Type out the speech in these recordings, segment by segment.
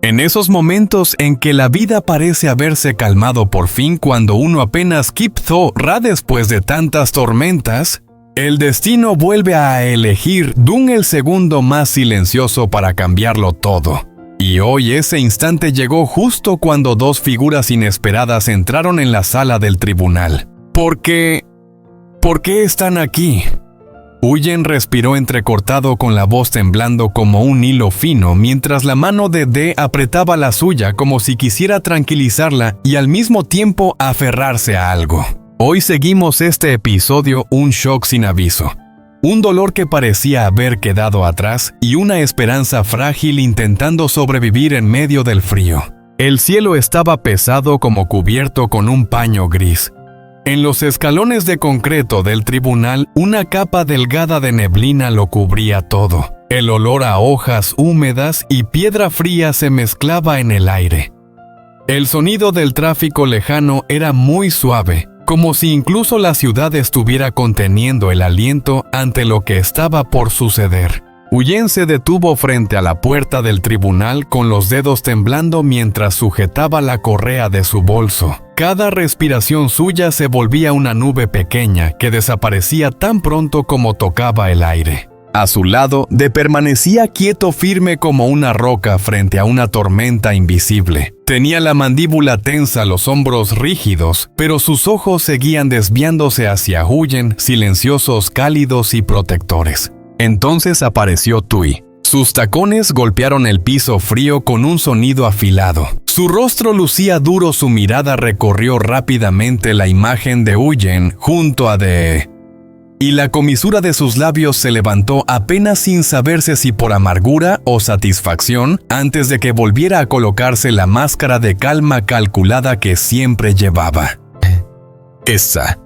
En esos momentos en que la vida parece haberse calmado por fin cuando uno apenas Kiptho ra después de tantas tormentas, el destino vuelve a elegir Dun el segundo más silencioso para cambiarlo todo. Y hoy ese instante llegó justo cuando dos figuras inesperadas entraron en la sala del tribunal. ¿Por qué están aquí? Huyen respiró entrecortado con la voz temblando como un hilo fino mientras la mano de D apretaba la suya como si quisiera tranquilizarla y al mismo tiempo aferrarse a algo. Hoy seguimos este episodio un shock sin aviso. Un dolor que parecía haber quedado atrás y una esperanza frágil intentando sobrevivir en medio del frío. El cielo estaba pesado como cubierto con un paño gris. En los escalones de concreto del tribunal, una capa delgada de neblina lo cubría todo. El olor a hojas húmedas y piedra fría se mezclaba en el aire. El sonido del tráfico lejano era muy suave, como si incluso la ciudad estuviera conteniendo el aliento ante lo que estaba por suceder. Huyen se detuvo frente a la puerta del tribunal con los dedos temblando mientras sujetaba la correa de su bolso. Cada respiración suya se volvía una nube pequeña que desaparecía tan pronto como tocaba el aire. A su lado, D permanecía quieto firme como una roca frente a una tormenta invisible. Tenía la mandíbula tensa, los hombros rígidos, pero sus ojos seguían desviándose hacia Huyen, silenciosos, cálidos y protectores. Entonces apareció Tui. Sus tacones golpearon el piso frío con un sonido afilado. Su rostro lucía duro, su mirada recorrió rápidamente la imagen de Huyen junto a D. Y la comisura de sus labios se levantó apenas sin saberse si por amargura o satisfacción antes de que volviera a colocarse la máscara de calma calculada que siempre llevaba.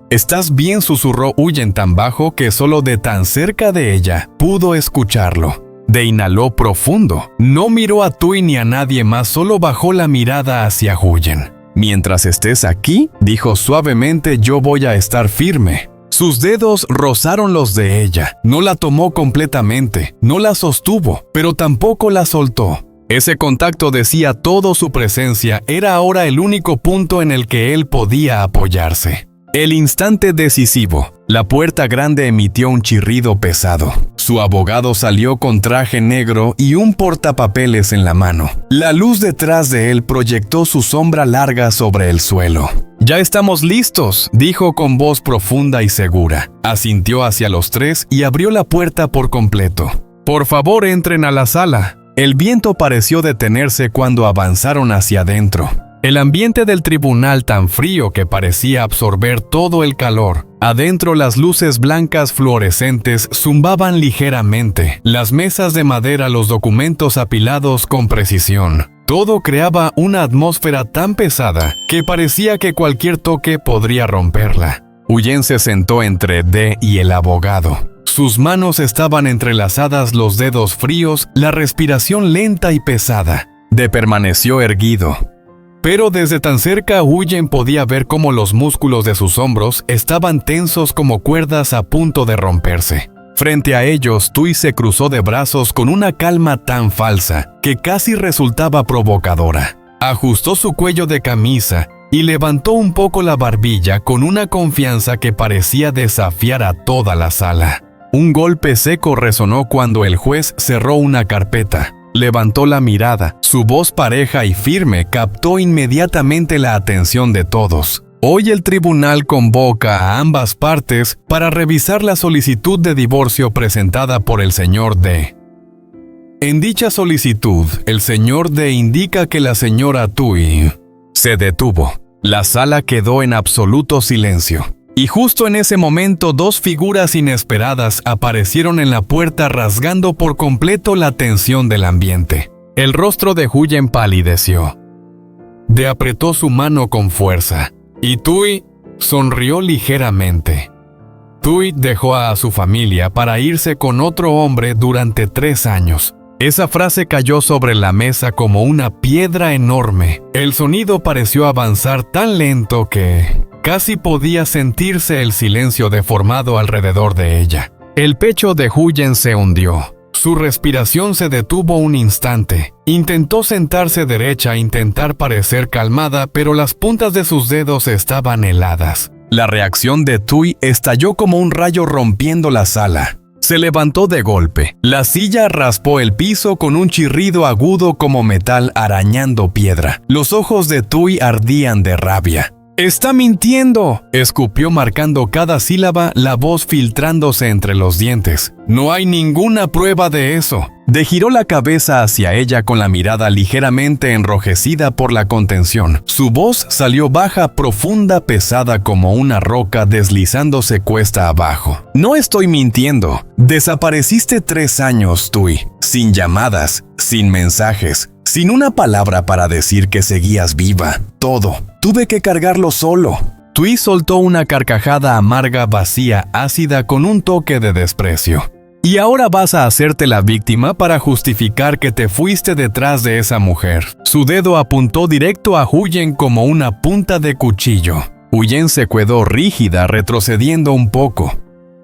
¿Estás bien?, susurró Huyen tan bajo que solo de tan cerca de ella pudo escucharlo. D inhaló profundo. No miró a Tui ni a nadie más, solo bajó la mirada hacia Huyen. Mientras estés aquí, dijo suavemente, yo voy a estar firme. Sus dedos rozaron los de ella. No la tomó completamente, no la sostuvo, pero tampoco la soltó. Ese contacto decía todo, su presencia era ahora el único punto en el que él podía apoyarse. El instante decisivo. La puerta grande emitió un chirrido pesado. Su abogado salió con traje negro y un portapapeles en la mano. La luz detrás de él proyectó su sombra larga sobre el suelo. «Ya estamos listos», dijo con voz profunda y segura. Asintió hacia los tres y abrió la puerta por completo. «Por favor, entren a la sala». El viento pareció detenerse cuando avanzaron hacia adentro. El ambiente del tribunal tan frío que parecía absorber todo el calor. Adentro las luces blancas fluorescentes zumbaban ligeramente. Las mesas de madera, los documentos apilados con precisión. Todo creaba una atmósfera tan pesada que parecía que cualquier toque podría romperla. Huyen se sentó entre D y el abogado. Sus manos estaban entrelazadas, los dedos fríos, la respiración lenta y pesada. D permaneció erguido. Pero desde tan cerca Huyen podía ver cómo los músculos de sus hombros estaban tensos como cuerdas a punto de romperse. Frente a ellos, Tui se cruzó de brazos con una calma tan falsa que casi resultaba provocadora. Ajustó su cuello de camisa y levantó un poco la barbilla con una confianza que parecía desafiar a toda la sala. Un golpe seco resonó cuando el juez cerró una carpeta. Levantó la mirada. Su voz pareja y firme captó inmediatamente la atención de todos. Hoy el tribunal convoca a ambas partes para revisar la solicitud de divorcio presentada por el señor D. En dicha solicitud, el señor D indica que la señora Tui se detuvo. La sala quedó en absoluto silencio. Y justo en ese momento, dos figuras inesperadas aparecieron en la puerta rasgando por completo la tensión del ambiente. El rostro de Huyen palideció. D apretó su mano con fuerza, y Tui sonrió ligeramente. Tui dejó a su familia para irse con otro hombre durante 3 años. Esa frase cayó sobre la mesa como una piedra enorme. El sonido pareció avanzar tan lento que casi podía sentirse el silencio deformado alrededor de ella. El pecho de Huyen se hundió. Su respiración se detuvo un instante. Intentó sentarse derecha e intentar parecer calmada, pero las puntas de sus dedos estaban heladas. La reacción de Tui estalló como un rayo rompiendo la sala. Se levantó de golpe. La silla raspó el piso con un chirrido agudo como metal arañando piedra. Los ojos de Tui ardían de rabia. ¡Está mintiendo!, escupió marcando cada sílaba, la voz filtrándose entre los dientes. No hay ninguna prueba de eso. Giró la cabeza hacia ella con la mirada ligeramente enrojecida por la contención. Su voz salió baja, profunda, pesada como una roca deslizándose cuesta abajo. No estoy mintiendo. Desapareciste 3 años, Tui. Sin llamadas, sin mensajes, sin una palabra para decir que seguías viva. Todo. Tuve que cargarlo solo. Tui soltó una carcajada amarga, vacía, ácida, con un toque de desprecio. ¿Y ahora vas a hacerte la víctima para justificar que te fuiste detrás de esa mujer? Su dedo apuntó directo a Huyen como una punta de cuchillo. Huyen se quedó rígida, retrocediendo un poco.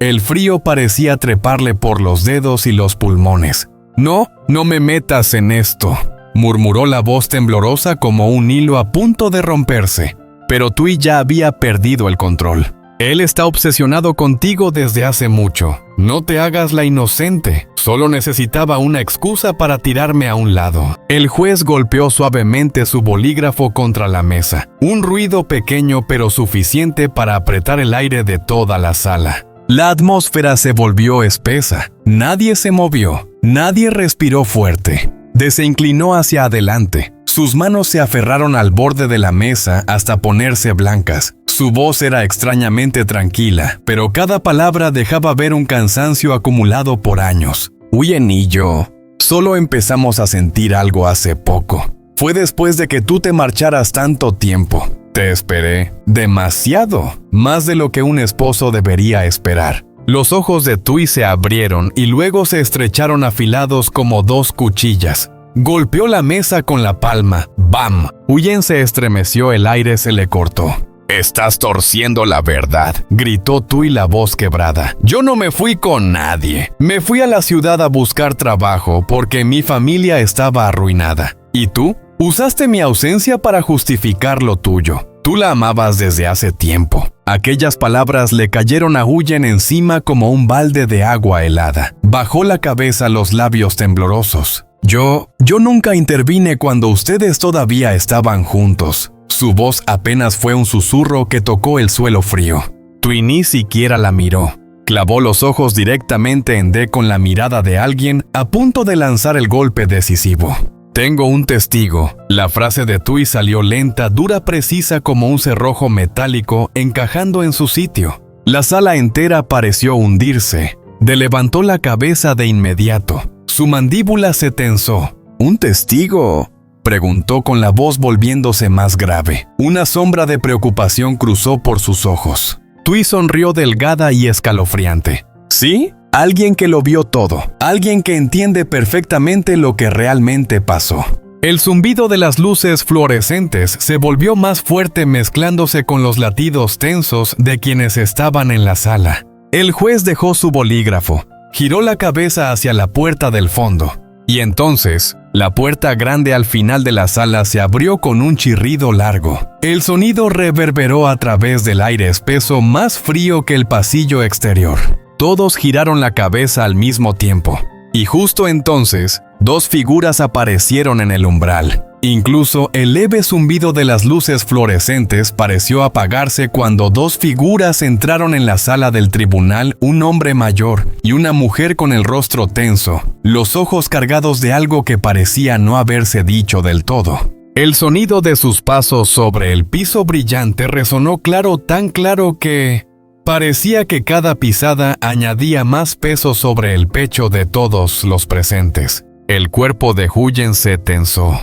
El frío parecía treparle por los dedos y los pulmones. No me metas en esto, murmuró la voz temblorosa como un hilo a punto de romperse. Pero Tui ya había perdido el control. Él está obsesionado contigo desde hace mucho. No te hagas la inocente. Solo necesitaba una excusa para tirarme a un lado. El juez golpeó suavemente su bolígrafo contra la mesa. Un ruido pequeño pero suficiente para apretar el aire de toda la sala. La atmósfera se volvió espesa. Nadie se movió. Nadie respiró fuerte. Se inclinó hacia adelante. Sus manos se aferraron al borde de la mesa hasta ponerse blancas. Su voz era extrañamente tranquila, pero cada palabra dejaba ver un cansancio acumulado por años. Huyen y yo solo empezamos a sentir algo hace poco. Fue después de que tú te marcharas tanto tiempo. Te esperé demasiado, más de lo que un esposo debería esperar. Los ojos de Tui se abrieron y luego se estrecharon afilados como 2 cuchillas. Golpeó la mesa con la palma. ¡Bam! Huyen se estremeció, el aire se le cortó. «Estás torciendo la verdad», gritó Tui, la voz quebrada. «Yo no me fui con nadie. Me fui a la ciudad a buscar trabajo porque mi familia estaba arruinada. ¿Y tú? Usaste mi ausencia para justificar lo tuyo. Tú la amabas desde hace tiempo». Aquellas palabras le cayeron a Huyen encima como un balde de agua helada. Bajó la cabeza, los labios temblorosos. Yo nunca intervine cuando ustedes todavía estaban juntos. Su voz apenas fue un susurro que tocó el suelo frío. Tui ni siquiera la miró. Clavó los ojos directamente en D con la mirada de alguien a punto de lanzar el golpe decisivo. «Tengo un testigo». La frase de Tui salió lenta, dura, precisa como un cerrojo metálico encajando en su sitio. La sala entera pareció hundirse. Levantó la cabeza de inmediato. Su mandíbula se tensó. «¿Un testigo?», preguntó con la voz volviéndose más grave. Una sombra de preocupación cruzó por sus ojos. Tui sonrió delgada y escalofriante. «¿Sí? Alguien que lo vio todo. Alguien que entiende perfectamente lo que realmente pasó». El zumbido de las luces fluorescentes se volvió más fuerte, mezclándose con los latidos tensos de quienes estaban en la sala. El juez dejó su bolígrafo. Giró la cabeza hacia la puerta del fondo. Y entonces, la puerta grande al final de la sala se abrió con un chirrido largo. El sonido reverberó a través del aire espeso, más frío que el pasillo exterior. Todos giraron la cabeza al mismo tiempo. Y justo entonces, 2 figuras aparecieron en el umbral. Incluso el leve zumbido de las luces fluorescentes pareció apagarse cuando 2 figuras entraron en la sala del tribunal, un hombre mayor y una mujer con el rostro tenso, los ojos cargados de algo que parecía no haberse dicho del todo. El sonido de sus pasos sobre el piso brillante resonó claro, tan claro que parecía que cada pisada añadía más peso sobre el pecho de todos los presentes. El cuerpo de Huyen se tensó.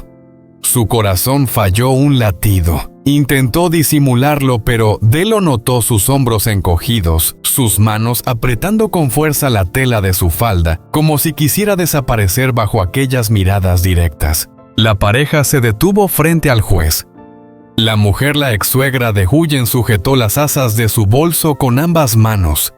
Su corazón falló un latido. Intentó disimularlo, pero Delo notó sus hombros encogidos, sus manos apretando con fuerza la tela de su falda, como si quisiera desaparecer bajo aquellas miradas directas. La pareja se detuvo frente al juez. La mujer, la ex-suegra de Huyen, sujetó las asas de su bolso con ambas manos.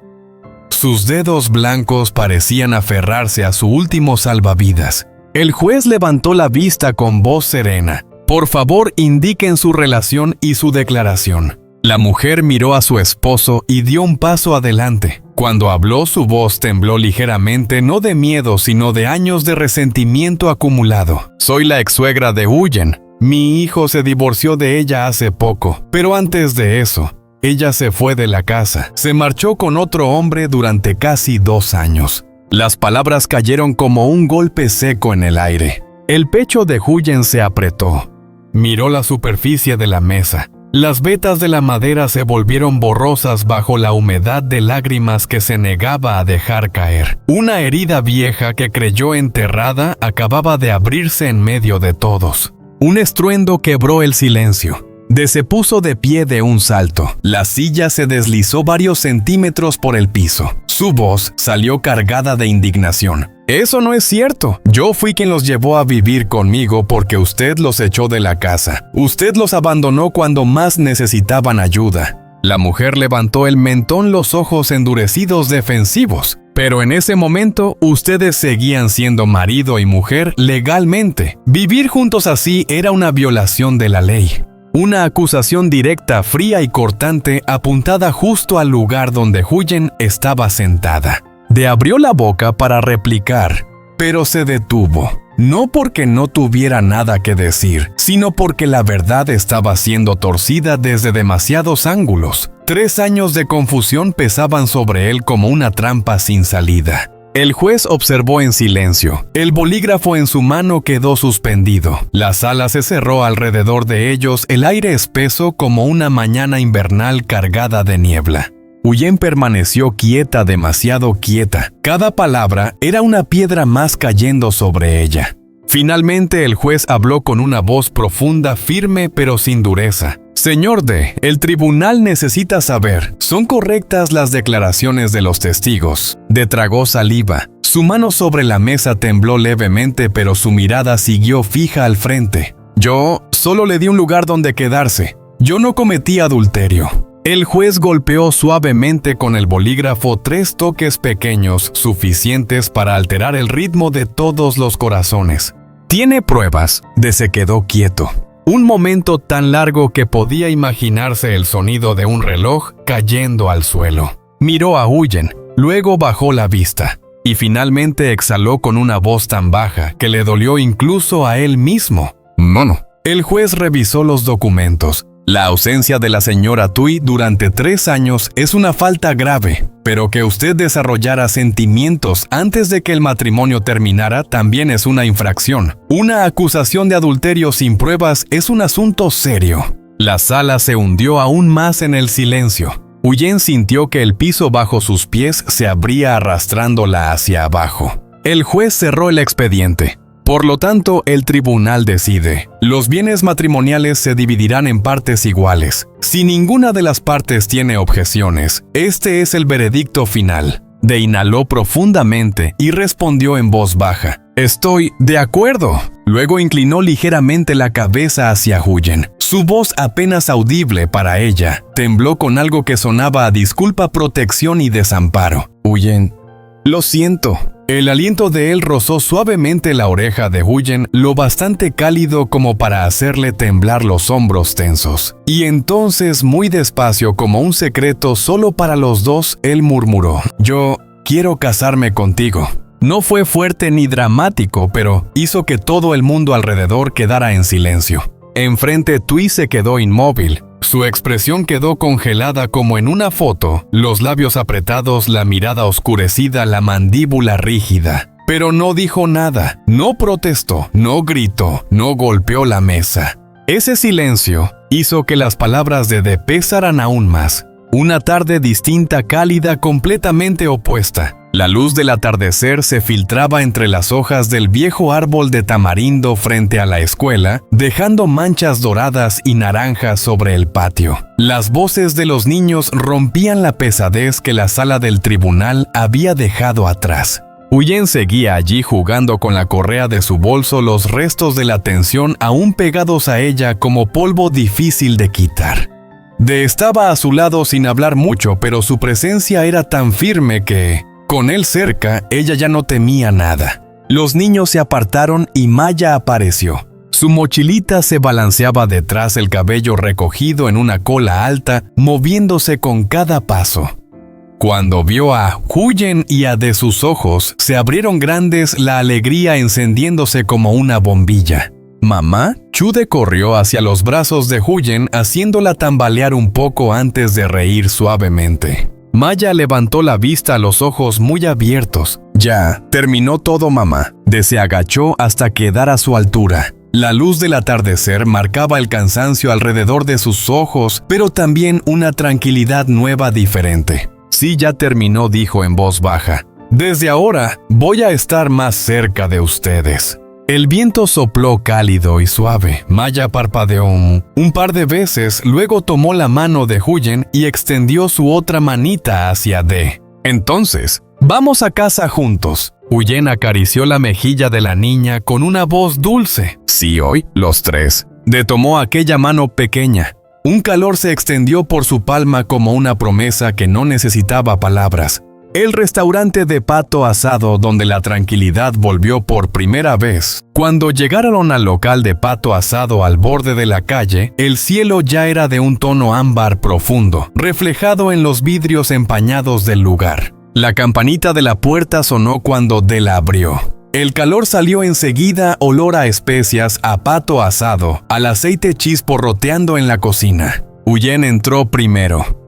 Sus dedos blancos parecían aferrarse a su último salvavidas. El juez levantó la vista con voz serena. Por favor, indiquen su relación y su declaración. La mujer miró a su esposo y dio un paso adelante. Cuando habló, su voz tembló ligeramente, no de miedo, sino de años de resentimiento acumulado. Soy la ex-suegra de Huyen. Mi hijo se divorció de ella hace poco, pero antes de eso, ella se fue de la casa. Se marchó con otro hombre durante casi 2 años. Las palabras cayeron como un golpe seco en el aire. El pecho de Huyen se apretó. Miró la superficie de la mesa. Las vetas de la madera se volvieron borrosas bajo la humedad de lágrimas que se negaba a dejar caer. Una herida vieja que creyó enterrada acababa de abrirse en medio de todos. Un estruendo quebró el silencio. Se puso de pie de un salto. La silla se deslizó varios centímetros por el piso. Su voz salió cargada de indignación. Eso no es cierto. Yo fui quien los llevó a vivir conmigo porque usted los echó de la casa. Usted los abandonó cuando más necesitaban ayuda. La mujer levantó el mentón, los ojos endurecidos defensivos. Pero en ese momento, ustedes seguían siendo marido y mujer legalmente. Vivir juntos así era una violación de la ley. Una acusación directa, fría y cortante, apuntada justo al lugar donde Huyen estaba sentada. Abrió la boca para replicar, pero se detuvo. No porque no tuviera nada que decir, sino porque la verdad estaba siendo torcida desde demasiados ángulos. 3 años de confusión pesaban sobre él como una trampa sin salida. El juez observó en silencio. El bolígrafo en su mano quedó suspendido. La sala se cerró alrededor de ellos, el aire espeso como una mañana invernal cargada de niebla. Huyen permaneció quieta, demasiado quieta. Cada palabra era una piedra más cayendo sobre ella. Finalmente el juez habló con una voz profunda, firme pero sin dureza. Señor D, el tribunal necesita saber, ¿son correctas las declaraciones de los testigos? Tragó saliva. Su mano sobre la mesa tembló levemente, pero su mirada siguió fija al frente. Yo solo le di un lugar donde quedarse. Yo no cometí adulterio. El juez golpeó suavemente con el bolígrafo 3 toques pequeños, suficientes para alterar el ritmo de todos los corazones. ¿Tiene pruebas? Se quedó quieto. Un momento tan largo que podía imaginarse el sonido de un reloj cayendo al suelo. Miró a Huyen, luego bajó la vista, y finalmente exhaló con una voz tan baja que le dolió incluso a él mismo. No. El juez revisó los documentos. La ausencia de la señora Thuy durante 3 años es una falta grave, pero que usted desarrollara sentimientos antes de que el matrimonio terminara también es una infracción. Una acusación de adulterio sin pruebas es un asunto serio. La sala se hundió aún más en el silencio. Huyen sintió que el piso bajo sus pies se abría arrastrándola hacia abajo. El juez cerró el expediente. Por lo tanto, el tribunal decide. Los bienes matrimoniales se dividirán en partes iguales. Si ninguna de las partes tiene objeciones, este es el veredicto final. Inhaló profundamente y respondió en voz baja. Estoy de acuerdo. Luego inclinó ligeramente la cabeza hacia Huyen. Su voz, apenas audible para ella, tembló con algo que sonaba a disculpa, protección y desamparo. Huyen, lo siento. El aliento de él rozó suavemente la oreja de Huyen, lo bastante cálido como para hacerle temblar los hombros tensos. Y entonces, muy despacio, como un secreto solo para los dos, él murmuró: Yo quiero casarme contigo. No fue fuerte ni dramático, pero hizo que todo el mundo alrededor quedara en silencio. Enfrente, Thuy se quedó inmóvil. Su expresión quedó congelada como en una foto, los labios apretados, la mirada oscurecida, la mandíbula rígida. Pero no dijo nada, no protestó, no gritó, no golpeó la mesa. Ese silencio hizo que las palabras de pesaran aún más. Una tarde distinta, cálida, completamente opuesta. La luz del atardecer se filtraba entre las hojas del viejo árbol de tamarindo frente a la escuela, dejando manchas doradas y naranjas sobre el patio. Las voces de los niños rompían la pesadez que la sala del tribunal había dejado atrás. Huyen seguía allí jugando con la correa de su bolso, los restos de la tensión aún pegados a ella como polvo difícil de quitar. De estaba a su lado sin hablar mucho, pero su presencia era tan firme que, con él cerca, ella ya no temía nada. Los niños se apartaron y Maya apareció. Su mochilita se balanceaba detrás, el cabello recogido en una cola alta, moviéndose con cada paso. Cuando vio a Huyen y a de sus ojos, se abrieron grandes, la alegría encendiéndose como una bombilla. «Mamá», Chude corrió hacia los brazos de Huyen, haciéndola tambalear un poco antes de reír suavemente. Maya levantó la vista, los ojos muy abiertos. «Ya, terminó todo, mamá». Se agachó hasta quedar a su altura. La luz del atardecer marcaba el cansancio alrededor de sus ojos, pero también una tranquilidad nueva diferente. «Sí, ya terminó», dijo en voz baja. «Desde ahora voy a estar más cerca de ustedes». El viento sopló cálido y suave. Maya parpadeó un par de veces, luego tomó la mano de Huyen y extendió su otra manita hacia D. «Entonces, vamos a casa juntos». Huyen acarició la mejilla de la niña con una voz dulce. «Sí, hoy, los tres». D tomó aquella mano pequeña. Un calor se extendió por su palma como una promesa que no necesitaba palabras. El restaurante de pato asado donde la tranquilidad volvió por primera vez. Cuando llegaron al local de pato asado al borde de la calle, el cielo ya era de un tono ámbar profundo, reflejado en los vidrios empañados del lugar. La campanita de la puerta sonó cuando D la abrió. El calor salió enseguida, olor a especias, a pato asado, al aceite chisporroteando en la cocina. Huyen entró primero.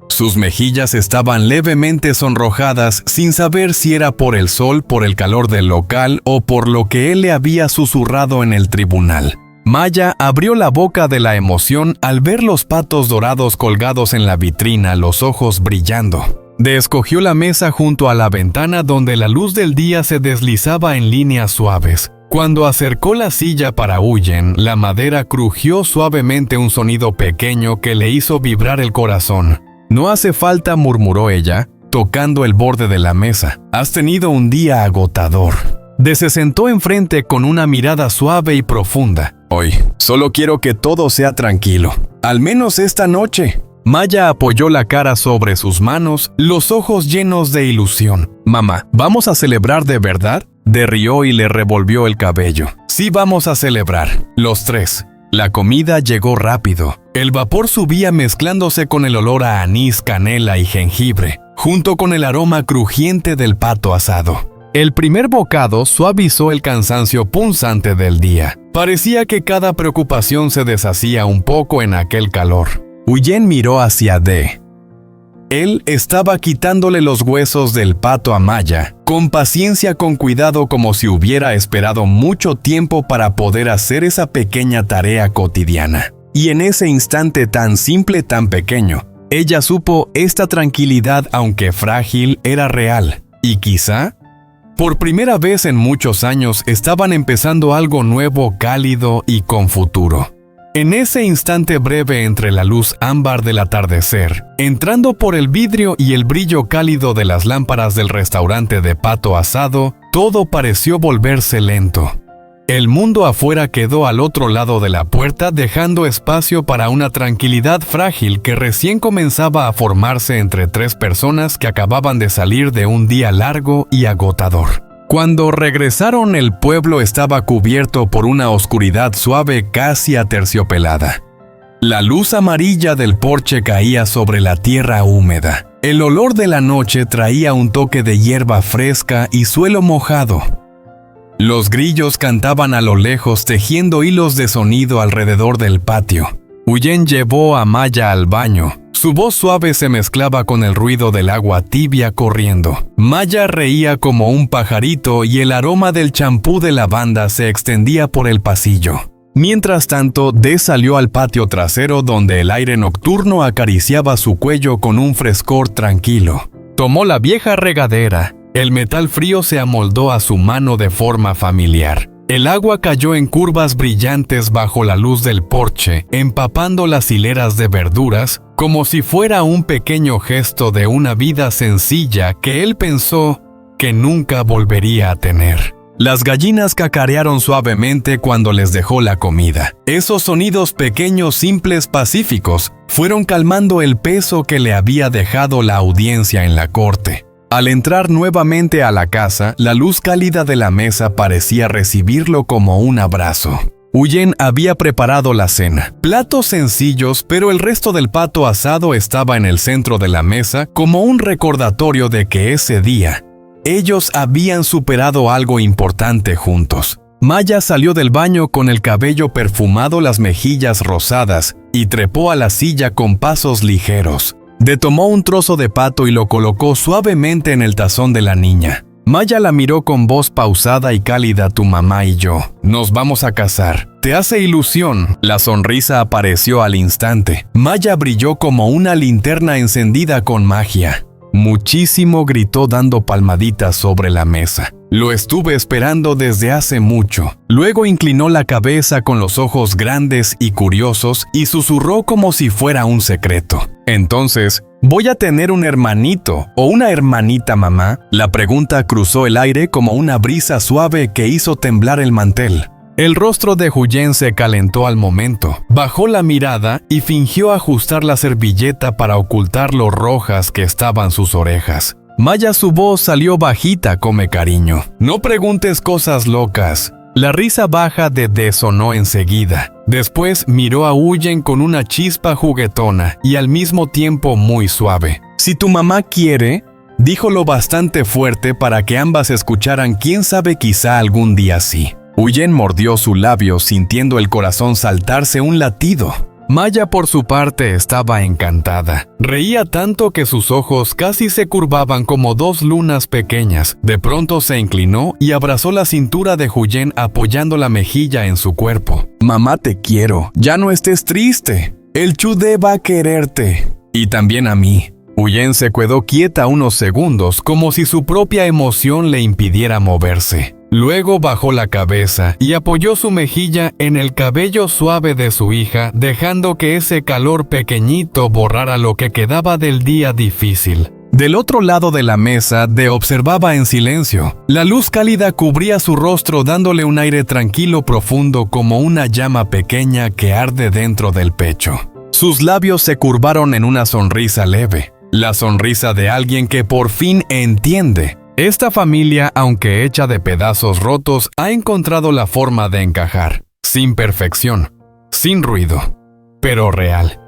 Sus mejillas estaban levemente sonrojadas, sin saber si era por el sol, por el calor del local o por lo que él le había susurrado en el tribunal. Maya abrió la boca de la emoción al ver los patos dorados colgados en la vitrina, los ojos brillando. D escogió la mesa junto a la ventana donde la luz del día se deslizaba en líneas suaves. Cuando acercó la silla para Huyen, la madera crujió suavemente, un sonido pequeño que le hizo vibrar el corazón. «No hace falta», murmuró ella, tocando el borde de la mesa. «Has tenido un día agotador». D se sentó enfrente con una mirada suave y profunda. «Hoy, solo quiero que todo sea tranquilo. Al menos esta noche». Maya apoyó la cara sobre sus manos, los ojos llenos de ilusión. «Mamá, ¿vamos a celebrar de verdad?». D rió y le revolvió el cabello. «Sí, vamos a celebrar, los tres». La comida llegó rápido. El vapor subía mezclándose con el olor a anís, canela y jengibre, junto con el aroma crujiente del pato asado. El primer bocado suavizó el cansancio punzante del día. Parecía que cada preocupación se deshacía un poco en aquel calor. Huyen miró hacia D. Él estaba quitándole los huesos del pato a Maya, con paciencia, con cuidado, como si hubiera esperado mucho tiempo para poder hacer esa pequeña tarea cotidiana. Y en ese instante tan simple, tan pequeño, ella supo esta tranquilidad, aunque frágil, era real. Y quizá, por primera vez en muchos años, estaban empezando algo nuevo, cálido y con futuro. En ese instante breve entre la luz ámbar del atardecer, entrando por el vidrio y el brillo cálido de las lámparas del restaurante de pato asado, todo pareció volverse lento. El mundo afuera quedó al otro lado de la puerta, dejando espacio para una tranquilidad frágil que recién comenzaba a formarse entre tres personas que acababan de salir de un día largo y agotador. Cuando regresaron, el pueblo estaba cubierto por una oscuridad suave, casi aterciopelada. La luz amarilla del porche caía sobre la tierra húmeda. El olor de la noche traía un toque de hierba fresca y suelo mojado. Los grillos cantaban a lo lejos, tejiendo hilos de sonido alrededor del patio. Huyen llevó a Maya al baño. Su voz suave se mezclaba con el ruido del agua tibia corriendo. Maya reía como un pajarito y el aroma del champú de lavanda se extendía por el pasillo. Mientras tanto, D salió al patio trasero donde el aire nocturno acariciaba su cuello con un frescor tranquilo. Tomó la vieja regadera. El metal frío se amoldó a su mano de forma familiar. El agua cayó en curvas brillantes bajo la luz del porche, empapando las hileras de verduras, como si fuera un pequeño gesto de una vida sencilla que él pensó que nunca volvería a tener. Las gallinas cacarearon suavemente cuando les dejó la comida. Esos sonidos pequeños, simples, pacíficos, fueron calmando el peso que le había dejado la audiencia en la corte. Al entrar nuevamente a la casa, la luz cálida de la mesa parecía recibirlo como un abrazo. Huyen había preparado la cena. Platos sencillos, pero el resto del pato asado estaba en el centro de la mesa como un recordatorio de que ese día ellos habían superado algo importante juntos. Maya salió del baño con el cabello perfumado, las mejillas rosadas, y trepó a la silla con pasos ligeros. Detomó un trozo de pato y lo colocó suavemente en el tazón de la niña. Maya la miró con voz pausada y cálida. Tu mamá y yo nos vamos a casar. ¿Te hace ilusión? La sonrisa apareció al instante. Maya brilló como una linterna encendida con magia. Muchísimo, gritó dando palmaditas sobre la mesa. Lo estuve esperando desde hace mucho. Luego inclinó la cabeza con los ojos grandes y curiosos y susurró como si fuera un secreto. Entonces, ¿voy a tener un hermanito o una hermanita, mamá? La pregunta cruzó el aire como una brisa suave que hizo temblar el mantel. El rostro de Huyen se calentó al momento. Bajó la mirada y fingió ajustar la servilleta para ocultar lo rojas que estaban sus orejas. Maya, su voz salió bajita. Come cariño. No preguntes cosas locas. La risa baja de D sonó enseguida. Después miró a Huyen con una chispa juguetona y al mismo tiempo muy suave. Si tu mamá quiere, dijo lo bastante fuerte para que ambas escucharan. Quién sabe, quizá algún día sí. Huyen mordió su labio sintiendo el corazón saltarse un latido. Maya, por su parte, estaba encantada. Reía tanto que sus ojos casi se curvaban como dos lunas pequeñas. De pronto se inclinó y abrazó la cintura de Huyen apoyando la mejilla en su cuerpo. Mamá, te quiero. Ya no estés triste. El Chudé va a quererte. Y también a mí. Huyen se quedó quieta unos segundos como si su propia emoción le impidiera moverse. Luego bajó la cabeza y apoyó su mejilla en el cabello suave de su hija, dejando que ese calor pequeñito borrara lo que quedaba del día difícil. Del otro lado de la mesa, D observaba en silencio. La luz cálida cubría su rostro dándole un aire tranquilo profundo como una llama pequeña que arde dentro del pecho. Sus labios se curvaron en una sonrisa leve, la sonrisa de alguien que por fin entiende. Esta familia, aunque hecha de pedazos rotos, ha encontrado la forma de encajar, sin perfección, sin ruido, pero real,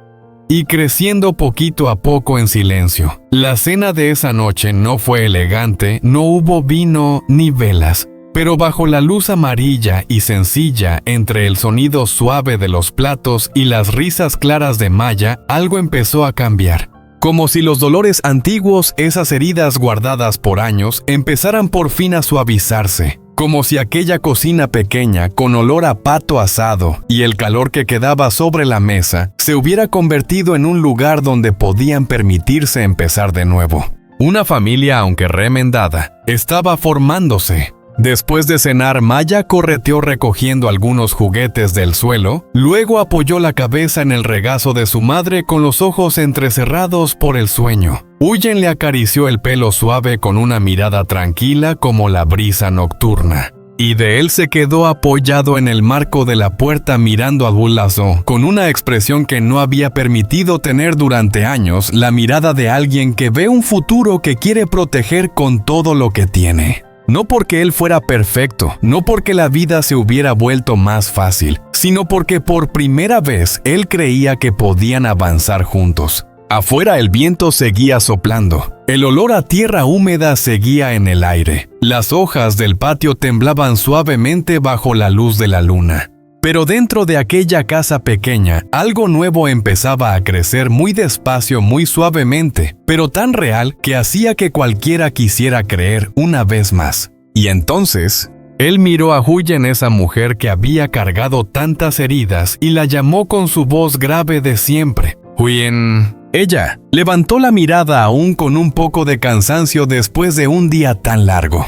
y creciendo poquito a poco en silencio. La cena de esa noche no fue elegante, no hubo vino ni velas, pero bajo la luz amarilla y sencilla, entre el sonido suave de los platos y las risas claras de Maya, algo empezó a cambiar. Como si los dolores antiguos, esas heridas guardadas por años, empezaran por fin a suavizarse. Como si aquella cocina pequeña, con olor a pato asado y el calor que quedaba sobre la mesa, se hubiera convertido en un lugar donde podían permitirse empezar de nuevo. Una familia, aunque remendada, estaba formándose. Después de cenar, Maya correteó recogiendo algunos juguetes del suelo, luego apoyó la cabeza en el regazo de su madre con los ojos entrecerrados por el sueño. Huyen le acarició el pelo suave con una mirada tranquila como la brisa nocturna. Y de él se quedó apoyado en el marco de la puerta mirando a Bulazo, con una expresión que no había permitido tener durante años, la mirada de alguien que ve un futuro que quiere proteger con todo lo que tiene. No porque él fuera perfecto, no porque la vida se hubiera vuelto más fácil, sino porque por primera vez él creía que podían avanzar juntos. Afuera el viento seguía soplando, el olor a tierra húmeda seguía en el aire, las hojas del patio temblaban suavemente bajo la luz de la luna. Pero dentro de aquella casa pequeña, algo nuevo empezaba a crecer muy despacio, muy suavemente, pero tan real que hacía que cualquiera quisiera creer una vez más. Y entonces, él miró a Huyen, esa mujer que había cargado tantas heridas, y la llamó con su voz grave de siempre. Huyen. Ella levantó la mirada aún con un poco de cansancio después de un día tan largo.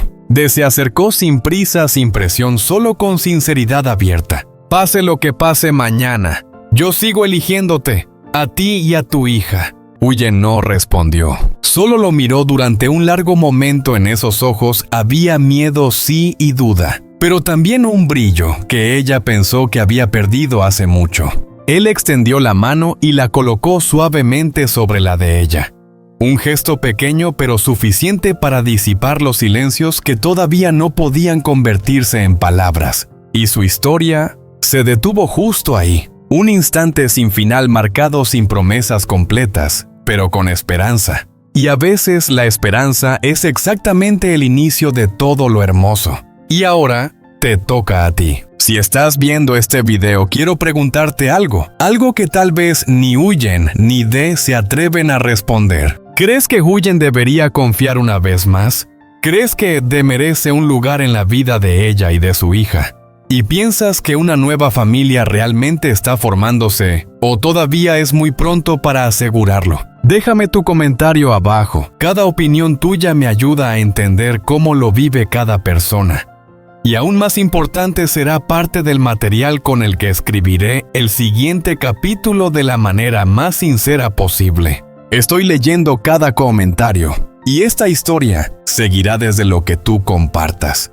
Se acercó sin prisa, sin presión, solo con sinceridad abierta. Pase lo que pase mañana, yo sigo eligiéndote, a ti y a tu hija. Huyen no respondió. Solo lo miró durante un largo momento. En esos ojos había miedo, sí, y duda, pero también un brillo que ella pensó que había perdido hace mucho. Él extendió la mano y la colocó suavemente sobre la de ella. Un gesto pequeño pero suficiente para disipar los silencios que todavía no podían convertirse en palabras. Y su historia se detuvo justo ahí. Un instante sin final, marcado sin promesas completas, pero con esperanza. Y a veces la esperanza es exactamente el inicio de todo lo hermoso. Y ahora te toca a ti. Si estás viendo este video, quiero preguntarte algo que tal vez ni Huyen ni Dee se atreven a responder. ¿Crees que Huyen debería confiar una vez más? ¿Crees que Dee merece un lugar en la vida de ella y de su hija? ¿Y piensas que una nueva familia realmente está formándose o todavía es muy pronto para asegurarlo? Déjame tu comentario abajo. Cada opinión tuya me ayuda a entender cómo lo vive cada persona. Y aún más importante, será parte del material con el que escribiré el siguiente capítulo de la manera más sincera posible. Estoy leyendo cada comentario y esta historia seguirá desde lo que tú compartas.